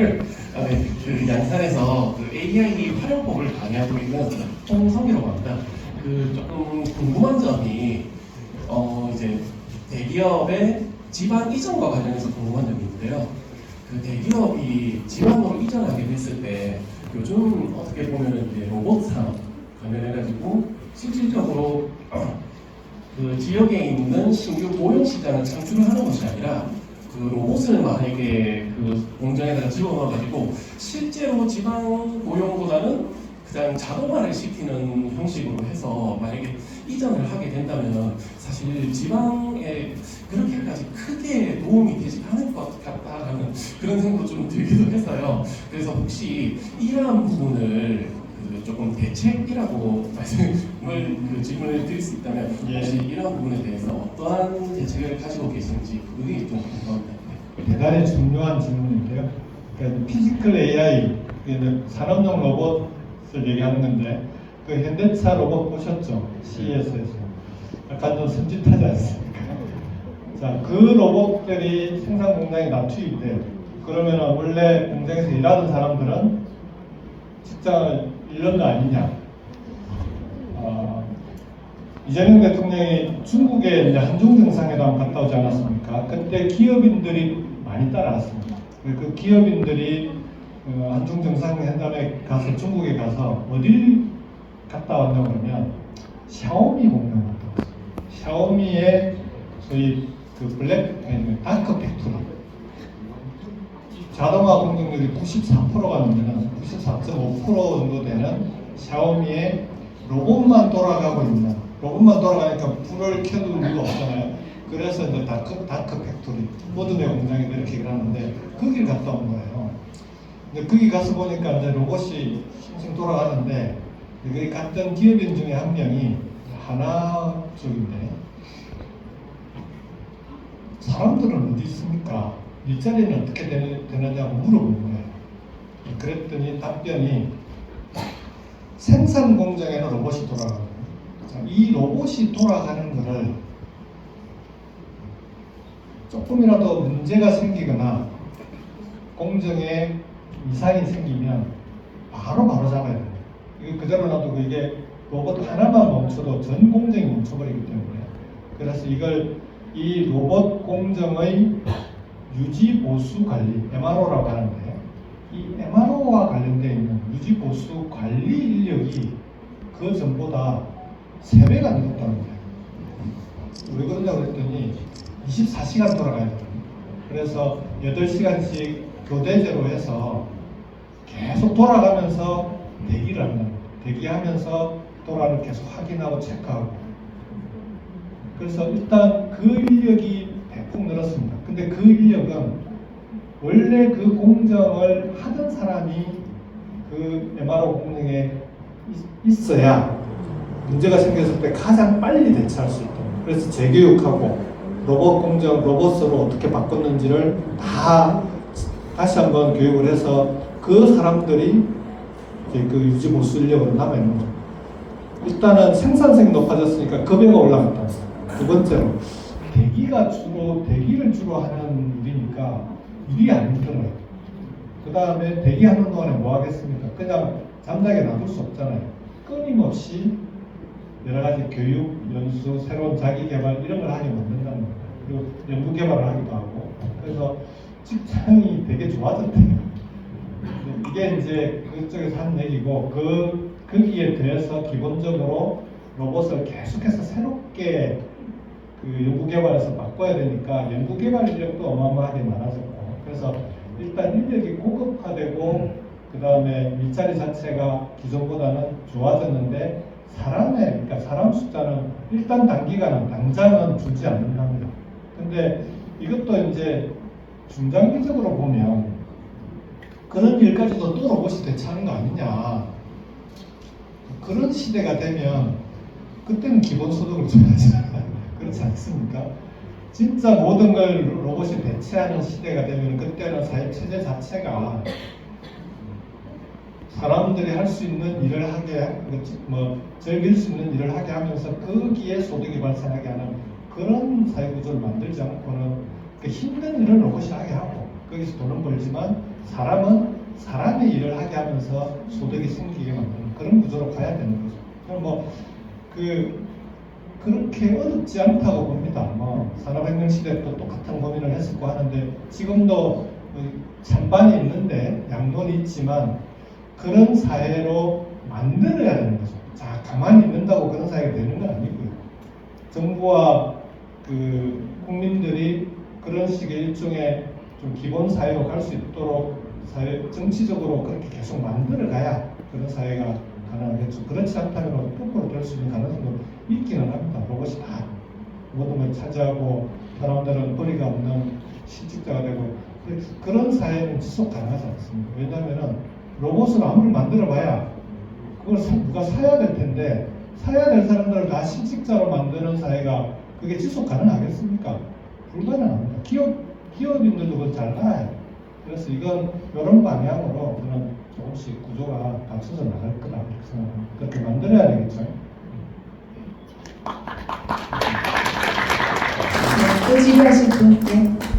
아, 네. 그 양산에서 그 AI 활용법을 강의하고 있는 홍성이라고 합니다. 그 조금 궁금한 점이 이제 대기업의 지방 이전과 관련해서 궁금한 점이 있는데요. 그 대기업이 지방으로 이전하게 됐을 때 요즘 어떻게 보면 이제 로봇 산업 관련해가지고 실질적으로 그 지역에 있는 신규 고용 시장을 창출을 하는 것이 아니라 그 로봇을 만약에 그 공장에다가 집어넣어가지고 실제로 지방 고용보다는 그냥 자동화를 시키는 형식으로 해서 만약에 이전을 하게 된다면 사실 지방에 그렇게까지 크게 도움이 되지 않을 것 같다라는 그런 생각도 좀 들기도 해서요. 그래서 혹시 이러한 부분을 그 조금 대책이라고 말씀을 그 질문을 드릴 수 있다면 혹시 이런 부분에 대해서 어떠한 대책을 가지고 계신지 그게 좀 궁금합니다. 대단히 중요한 질문인데요. 그러니까 피지컬 AI, 산업용 로봇을 얘기하는 건데, 그 현대차 로봇 보셨죠? CES에서. 약간 좀 섬찟하지 않습니까? 자, 그 로봇들이 생산 공장에 납치이 돼요. 그러면 원래 공장에서 일하던 사람들은 직장을 잃는 거 아니냐? 이재명 대통령이 중국에 이제 한중 정상회담 갔다 오지 않았습니까? 그때 기업인들이 많이 따라왔습니다. 그 기업인들이 한중 정상회담에 가서 중국에 가서 어딜 갔다 왔냐고 그러면 샤오미 공장 갔다 왔어요. 샤오미의 소위 그 블랙 다크 팩토리 자동화 공정률이 94%가 넘는 94.5% 정도 되는 샤오미의 로봇만 돌아가고 있는, 로봇만 돌아가니까 불을 켜둘 이유가 없잖아요. 그래서 이제 다크 팩토리 모든의 공장이 이렇게 일하는데 거길 갔다 온 거예요. 근데 거기 가서 보니까 이제 로봇이 싱싱 돌아가는데 여기 갔던 기업인 중에 한 명이 하나 쪽인데, 사람들은 어디 있습니까? 일자리는 어떻게 되느냐고 물어본 거예요. 그랬더니 답변이 생산 공장에는 로봇이 돌아가고, 이 로봇이 돌아가는 거를 조금이라도 문제가 생기거나 공정에 이상이 생기면 바로 잡아야 돼요. 이거 그대로 놔두고 이게 로봇 하나만 멈춰도 전 공정이 멈춰버리기 때문에, 그래서 이 로봇 공정의 유지 보수 관리, MRO라고 하는데, 이 MRO와 관련되어 있는 유지 보수 관리 인력이 그 전보다 3배가 늘었다는 거예요. 왜 그러냐고 그랬더니 24시간 돌아가야 돼요. 그래서 8시간씩 교대제로 해서 계속 돌아가면서 대기를 하는 거예요. 대기하면서 돌아를 계속 확인하고 체크하고. 그래서 일단 그 인력이 대폭 늘었습니다. 근데 그 인력은 원래 그 공정을 하던 사람이 그 MRO 공정에 있어야 문제가 생겼을 때 가장 빨리 대처할 수 있도록, 그래서 재교육하고 로봇 공정, 로봇으로 어떻게 바꿨는지를 다시 한번 교육을 해서 그 사람들이 이제 그 유지 보수 인력으로 남아있는 거죠. 일단은 생산성이 높아졌으니까 급여가 올라갔다. 두 번째로 대기를 주로 하는 일이니까 일이 안 힘들어요. 그 다음에 대기하는 동안에 뭐 하겠습니까? 그냥 잠자게 놔둘 수 없잖아요. 끊임없이 여러 가지 교육, 연수, 새로운 자기 개발 이런 걸 하게 만든다는 거예요. 그리고 연구 개발을 하기도 하고. 그래서 직장이 되게 좋아졌대요. 이게 이제 그쪽에서 한 얘기고, 거기에 대해서 기본적으로 로봇을 계속해서 새롭게 그 연구 개발에서 바꿔야 되니까 연구 개발 인력도 어마어마하게 많아졌고, 그래서 일단 인력이 고급화되고 그 다음에 일자리 자체가 기존보다는 좋아졌는데, 그러니까 사람 숫자는 일단 당장은 줄지 않는답니다. 근데 이것도 이제 중장기적으로 보면 그런 일까지도 또 로봇이 대체하는 거 아니냐. 그런 시대가 되면 그때는 기본소득을 줘야지. 그렇지 않습니까? 진짜 모든 걸 로봇이 대체하는 시대가 되면 그때는 사회체제 자체가 사람들이 할 수 있는 일을 하게, 즐길 수 있는 일을 하게 하면서 거기에 소득이 발생하게 하는 그런 사회구조를 만들지 않고는 그 힘든 일을 로봇이 하게 하고 거기서 돈은 벌지만 사람은 사람의 일을 하게 하면서 소득이 생기게 만드는 그런 구조로 가야 되는 거죠. 그럼 뭐 그렇게 어렵지 않다고 봅니다. 뭐 산업혁명 시대 또 똑같은 고민을 했었고 하는데 지금도 찬반이 있는데 양론이 있지만 그런 사회로 만들어야 되는 거죠. 자, 가만히 있는다고 그런 사회가 되는 건 아니고요. 정부와 그 국민들이 그런 식의 일종의 좀 기본 사회로 갈 수 있도록 사회 정치적으로 그렇게 계속 만들어 가야 그런 사회가 가능하겠죠. 그렇지 않다면 거꾸로 될 수 있는 가능성도 있기는 합니다. 로봇이 다 모든 걸 차지하고 사람들은 벌이가 없는 실직자가 되고 그런 사회는 지속 가능하지 않습니다. 왜냐하면 로봇을 아무리 만들어봐야 그걸 누가 사야 될 텐데 사야 될 사람들을 다 실직자로 만드는 사회가 그게 지속 가능하겠습니까? 불가능합니다. 기업인들도 그걸 잘 알아요. 그래서 이건 이런 방향으로 저는 조금씩 구조가 갖춰져 나갈 거다 이렇게 생각합니다. 그렇게 만들어야 되겠죠. 또 질의하실 분? 네.